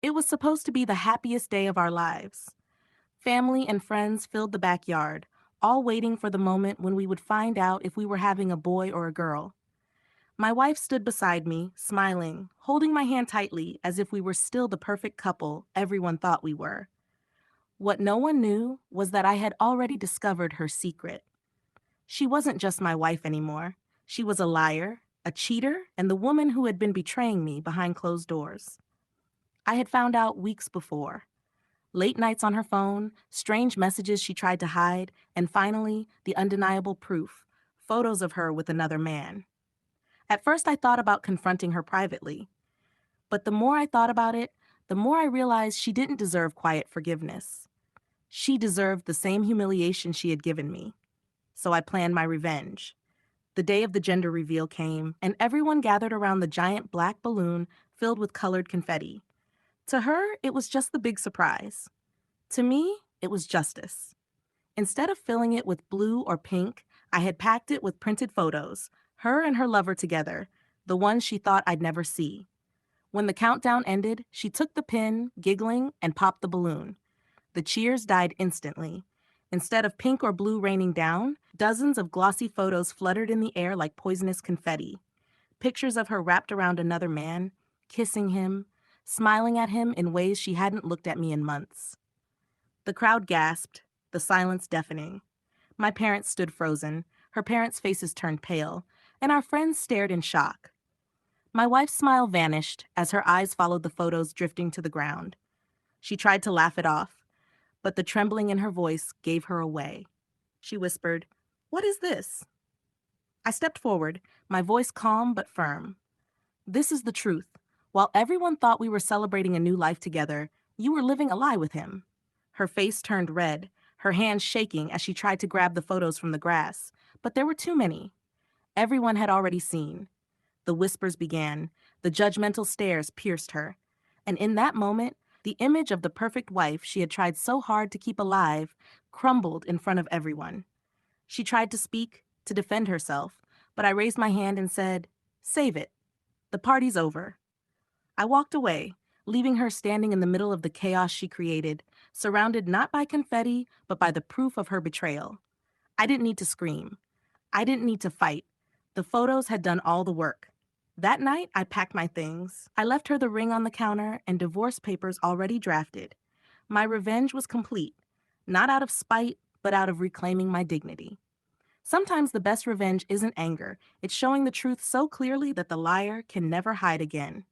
It was supposed to be the happiest day of our lives. Family and friends filled the backyard, all waiting for the moment when we would find out if we were having a boy or a girl. My wife stood beside me, smiling, holding my hand tightly as if we were still the perfect couple everyone thought we were. What no one knew was that I had already discovered her secret. She wasn't just my wife anymore. She was a liar, a cheater, and the woman who had been betraying me behind closed doors. I had found out weeks before. Late nights on her phone, strange messages she tried to hide, and finally, the undeniable proof, photos of her with another man. At first, I thought about confronting her privately, but the more I thought about it, the more I realized she didn't deserve quiet forgiveness. She deserved the same humiliation she had given me. So I planned my revenge. The day of the gender reveal came, and everyone gathered around the giant black balloon filled with colored confetti. To her, it was just the big surprise. To me, it was justice. Instead of filling it with blue or pink, I had packed it with printed photos, her and her lover together, the ones she thought I'd never see. When the countdown ended, she took the pin, giggling, and popped the balloon. The cheers died instantly. Instead of pink or blue raining down, dozens of glossy photos fluttered in the air like poisonous confetti. Pictures of her wrapped around another man, kissing him, smiling at him in ways she hadn't looked at me in months. The crowd gasped, the silence deafening. My parents stood frozen, her parents' faces turned pale, and our friends stared in shock. My wife's smile vanished as her eyes followed the photos drifting to the ground. She tried to laugh it off, but the trembling in her voice gave her away. She whispered, "What is this?" I stepped forward, my voice calm but firm. "This is the truth. While everyone thought we were celebrating a new life together, you were living a lie with him." Her face turned red, her hands shaking as she tried to grab the photos from the grass, but there were too many. Everyone had already seen. The whispers began, the judgmental stares pierced her, and in that moment, the image of the perfect wife she had tried so hard to keep alive crumbled in front of everyone. She tried to speak, to defend herself, but I raised my hand and said, "Save it. The party's over." I walked away, leaving her standing in the middle of the chaos she created, surrounded not by confetti, but by the proof of her betrayal. I didn't need to scream. I didn't need to fight. The photos had done all the work. That night, I packed my things. I left her the ring on the counter and divorce papers already drafted. My revenge was complete, not out of spite, but out of reclaiming my dignity. Sometimes the best revenge isn't anger, it's showing the truth so clearly that the liar can never hide again.